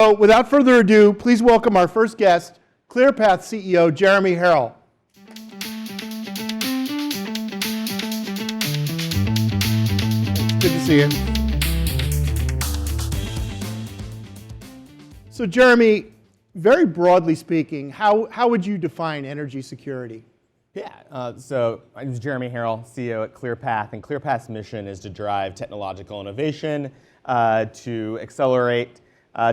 So without further ado, please welcome our first guest, ClearPath's CEO Jeremy Harrell. It's good to see you. So Jeremy, very broadly speaking, how would you define energy security? So my name is Jeremy Harrell, CEO at ClearPath, and ClearPath's mission is to drive technological innovation to accelerate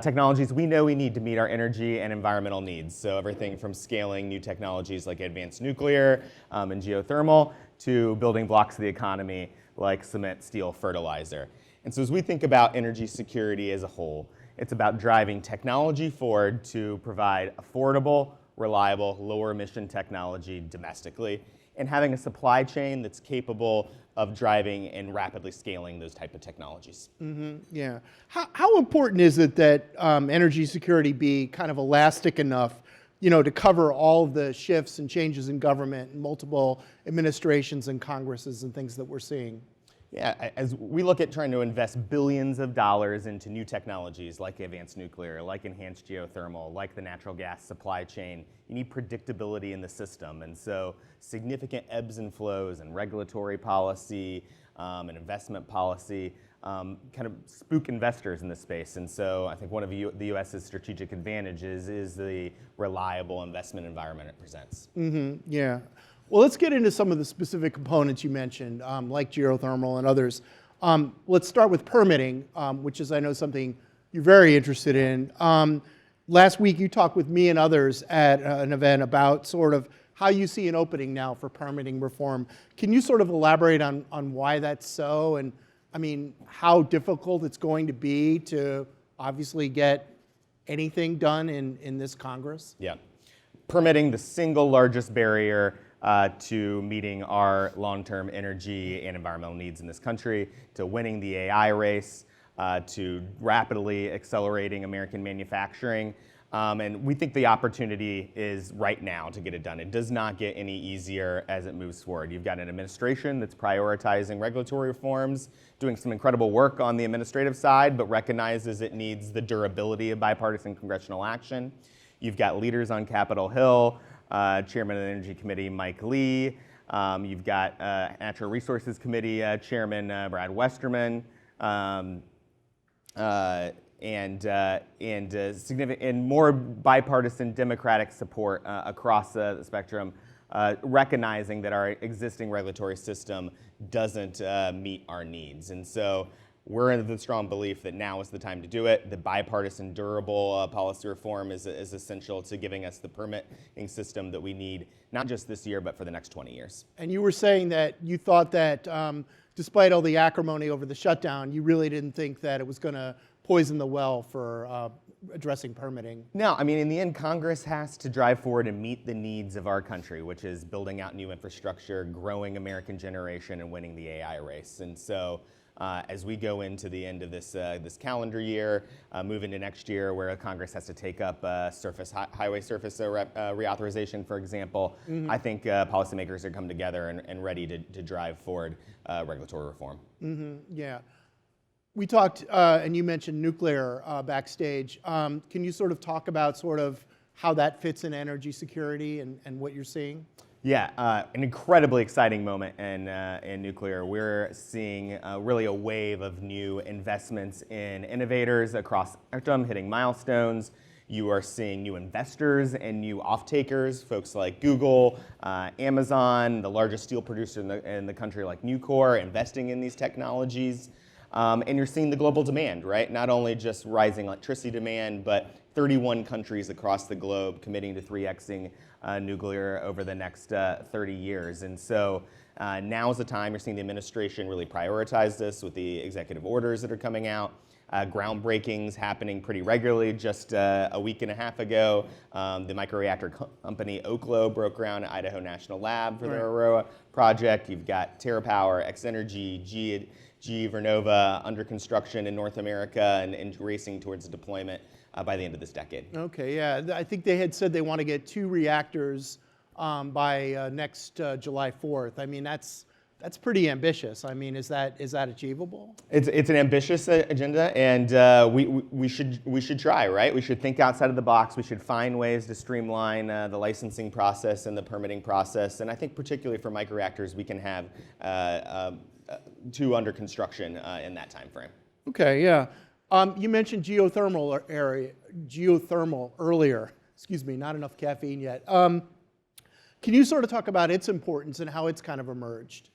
technologies we know we need to meet our energy and environmental needs. So everything from scaling new technologies like advanced nuclear and geothermal to building blocks of the economy like cement, steel, fertilizer. And so as we think about energy security as a whole, it's about driving technology forward to provide affordable, reliable, lower emission technology domestically, and having a supply chain that's capable of driving and rapidly scaling those type of technologies. Yeah. How important is it that energy security be kind of elastic enough, to cover all of the shifts and changes in government and multiple administrations and Congresses and things that we're seeing? Yeah, as we look at trying to invest billions of dollars into new technologies like advanced nuclear, like enhanced geothermal, like the natural gas supply chain, you need predictability in the system. And so significant ebbs and flows and regulatory policy and investment policy kind of spook investors in this space. And so I think one of the U.S.'s strategic advantages is the reliable investment environment it presents. Yeah. Well, let's get into some of the specific components you mentioned, like geothermal and others. Let's start with permitting, which is, I know, something you're very interested in. Last week, you talked with me and others at an event about sort of how you see an opening now for permitting reform. Can you sort of elaborate on why that's so, and I mean, how difficult it's going to be to obviously get anything done in this Congress? Yeah. Permitting, the single largest barrier to meeting our long-term energy and environmental needs in this country, to winning the AI race, to rapidly accelerating American manufacturing. And we think the opportunity is right now to get it done. It does not get any easier as it moves forward. You've got an administration that's prioritizing regulatory reforms, doing some incredible work on the administrative side, but recognizes it needs the durability of bipartisan congressional action. You've got leaders on Capitol Hill, Chairman of the Energy Committee, Mike Lee. You've got Natural Resources Committee Chairman Brad Westerman, and significant and more bipartisan Democratic support across the spectrum, recognizing that our existing regulatory system doesn't meet our needs. And so we're in the strong belief that now is the time to do it. The bipartisan, durable policy reform is essential to giving us the permitting system that we need, not just this year, but for the next 20 years. And you were saying that you thought that despite all the acrimony over the shutdown, you really didn't think that it was going to poison the well for addressing permitting. No, I mean, in the end, Congress has to drive forward and meet the needs of our country, which is building out new infrastructure, growing American generation, and winning the AI race. And so as we go into the end of this calendar year, move into next year, where Congress has to take up highway surface reauthorization, for example, I think policymakers are coming together and ready to drive forward regulatory reform. Yeah. We talked, and you mentioned nuclear backstage. Can you sort of talk about sort of how that fits in energy security and what you're seeing? Yeah, an incredibly exciting moment in nuclear. We're seeing really a wave of new investments in innovators across the spectrum hitting milestones. You are seeing new investors and new off-takers, folks like Google, Amazon, the largest steel producer in the country like Nucor, investing in these technologies. And you're seeing the global demand, right? Not only just rising electricity demand, but 31 countries across the globe committing to 3xing nuclear over the next 30 years. And so now is the time. You're seeing the administration really prioritize this with the executive orders that are coming out. Groundbreakings happening pretty regularly. Just a week and a half ago, the microreactor company Oklo broke ground at Idaho National Lab for their Aurora project. You've got TerraPower, X-Energy, GE Vernova under construction in North America and racing towards deployment by the end of this decade. Okay, yeah. I think they had said they want to get 2 reactors by next July 4th. I mean, that's That's pretty ambitious. I mean, is that achievable? It's an ambitious agenda, and we should try, right? We should think outside of the box. We should find ways to streamline the licensing process and the permitting process. And I think particularly for microreactors, we can have two under construction in that time frame. Okay, yeah. You mentioned geothermal earlier. Excuse me, not enough caffeine yet. Can you sort of talk about its importance and how it's kind of emerged?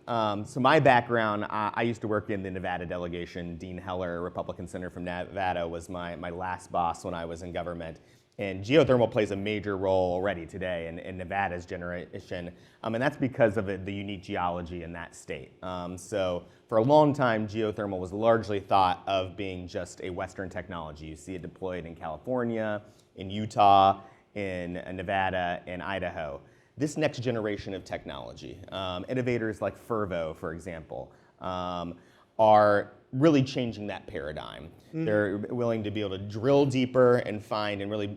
So my background, I used to work in the Nevada delegation. Dean Heller, Republican senator from Nevada, was my last boss when I was in government. And geothermal plays a major role already today in Nevada's generation, and that's because of the unique geology in that state. So for a long time, geothermal was largely thought of being just a Western technology. You see it deployed in California, in Utah, in Nevada, and Idaho. This next generation of technology, innovators like Fervo, for example, are really changing that paradigm. Mm-hmm. They're willing to be able to drill deeper and find and really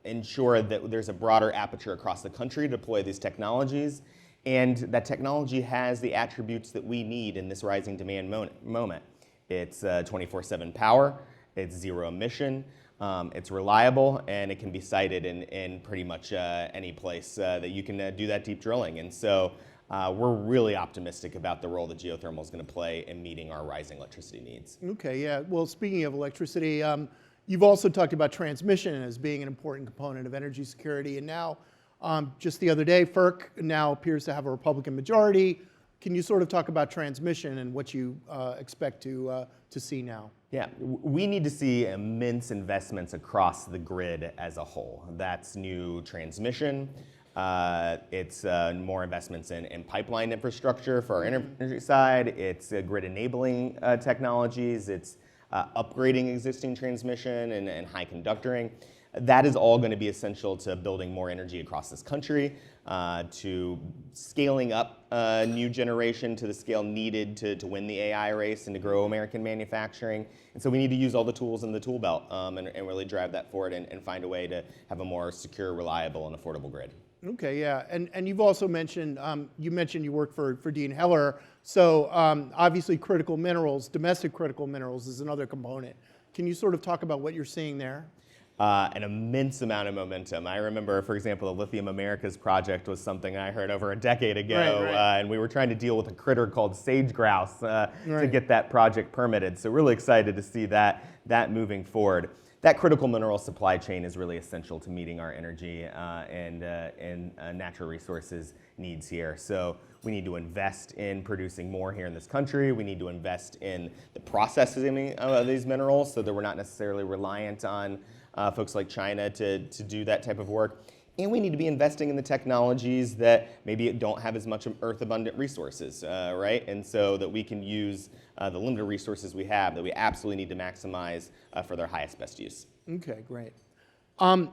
ensure that there's a broader aperture across the country to deploy these technologies. And that technology has the attributes that we need in this rising demand moment. It's 24/7 power, it's zero emission, it's reliable, and it can be sited in pretty much any place that you can do that deep drilling. And so we're really optimistic about the role that geothermal is going to play in meeting our rising electricity needs. Okay, yeah. Well, speaking of electricity, you've also talked about transmission as being an important component of energy security. And now, just the other day, FERC now appears to have a Republican majority. Can you sort of talk about transmission and what you expect to see now? Yeah, we need to see immense investments across the grid as a whole. That's new transmission. It's more investments in pipeline infrastructure for our energy side. It's grid enabling technologies. It's upgrading existing transmission and high conductoring. That is all going to be essential to building more energy across this country, to scaling up new generation to the scale needed to win the AI race and to grow American manufacturing. And so we need to use all the tools in the tool belt and really drive that forward and find a way to have a more secure, reliable, and affordable grid. Okay, yeah, and you've also mentioned, you work for Dean Heller, so obviously critical minerals, domestic critical minerals is another component. Can you sort of talk about what you're seeing there? An immense amount of momentum. I remember, for example, the Lithium Americas project was something I heard over a decade ago, right. And we were trying to deal with a critter called sage grouse to get that project permitted. So really excited to see that moving forward. That critical mineral supply chain is really essential to meeting our energy and natural resources needs here. So we need to invest in producing more here in this country. We need to invest in the processing of these minerals so that we're not necessarily reliant on folks like China to do that type of work. And we need to be investing in the technologies that maybe don't have as much earth-abundant resources, right? And so that we can use the limited resources we have that we absolutely need to maximize for their highest, best use. Okay, great. I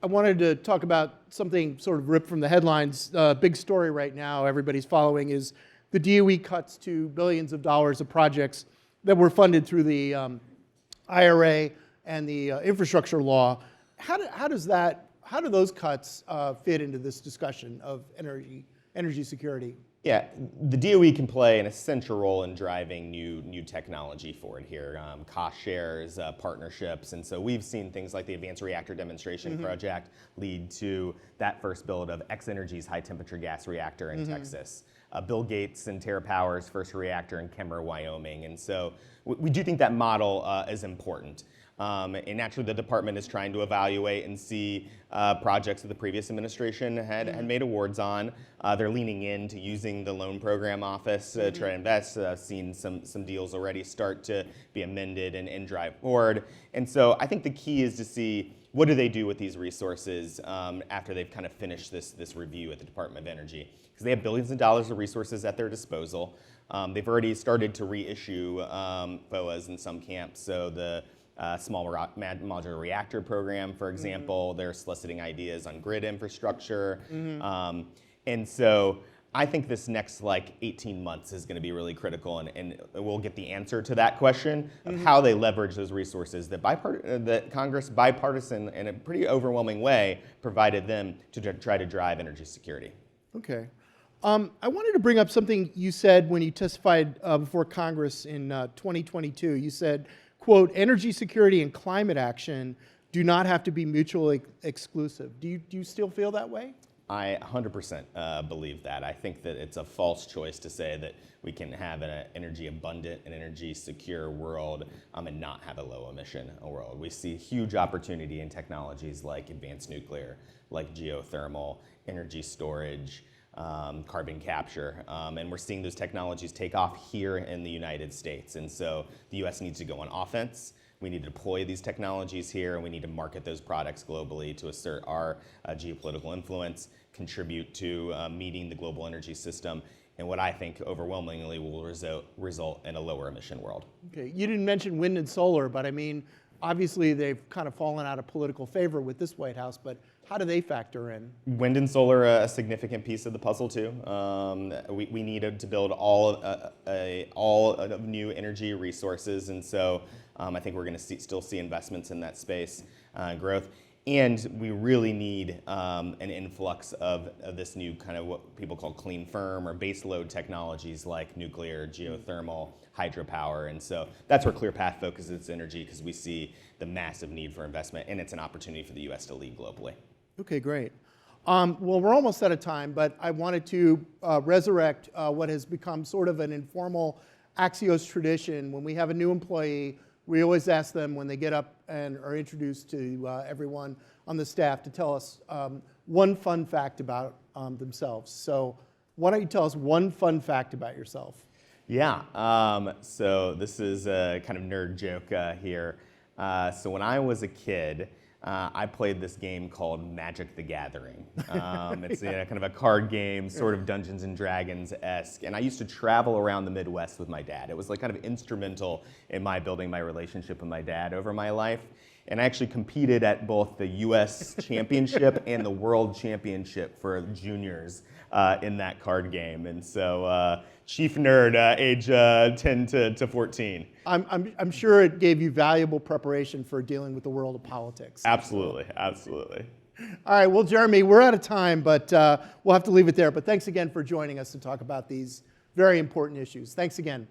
wanted to talk about something sort of ripped from the headlines. Big story right now everybody's following is the DOE cuts to billions of dollars of projects that were funded through the IRA and the infrastructure law. How do those cuts fit into this discussion of energy security? Yeah, the DOE can play an essential role in driving new technology forward here, cost shares, partnerships, and so we've seen things like the Advanced Reactor Demonstration Project lead to that first build of X-Energy's high-temperature gas reactor in Texas, Bill Gates and TerraPower's first reactor in Kemmerer, Wyoming, and so we do think that model is important. And naturally, the department is trying to evaluate and see projects that the previous administration had made awards on. They're leaning into using the loan program office to try to invest. Seen some deals already start to be amended and drive forward. And so I think the key is to see what do they do with these resources after they've kind of finished this review at the Department of Energy. Because they have billions of dollars of resources at their disposal. They've already started to reissue FOAs in some camps. So the small modular reactor program, for example, they're soliciting ideas on grid infrastructure. And so I think this next 18 months is going to be really critical, and we'll get the answer to that question of how they leverage those resources that Congress, bipartisan, in a pretty overwhelming way, provided them to try to drive energy security. Okay. I wanted to bring up something you said when you testified before Congress in 2022. You said, quote, energy security and climate action do not have to be mutually exclusive. Do you still feel that way? I 100% believe that. I think that it's a false choice to say that we can have an energy abundant and energy secure world and not have a low emission world. We see huge opportunity in technologies like advanced nuclear, like geothermal, energy storage, carbon capture, and we're seeing those technologies take off here in the United States. And so the US needs to go on offense. We need to deploy these technologies here, and we need to market those products globally to assert our geopolitical influence, contribute to meeting the global energy system, and what I think overwhelmingly will result in a lower emission world. Okay, you didn't mention wind and solar, but I mean, obviously they've kind of fallen out of political favor with this White House, but how do they factor in? Wind and solar are a significant piece of the puzzle too. We needed to build all of new energy resources, and so I think we're going to still see investments in that space, growth. And we really need an influx of this new kind of what people call clean firm or base load technologies like nuclear, geothermal, hydropower. And so that's where ClearPath focuses its energy, because we see the massive need for investment, and it's an opportunity for the US to lead globally. Okay, great. Well, we're almost out of time, but I wanted to resurrect what has become sort of an informal Axios tradition. When we have a new employee, we always ask them when they get up and are introduced to everyone on the staff to tell us one fun fact about themselves. So why don't you tell us one fun fact about yourself? Yeah, so this is a kind of nerd joke here. So when I was a kid, I played this game called Magic the Gathering. It's kind of a card game, sort of Dungeons and Dragons-esque. And I used to travel around the Midwest with my dad. It was like kind of instrumental in my building my relationship with my dad over my life. And I actually competed at both the US Championship and the World Championship for juniors in that card game. And so chief nerd, age 10 to 14. I'm sure it gave you valuable preparation for dealing with the world of politics. Absolutely, absolutely. All right, well, Jeremy, we're out of time, but we'll have to leave it there. But thanks again for joining us to talk about these very important issues. Thanks again.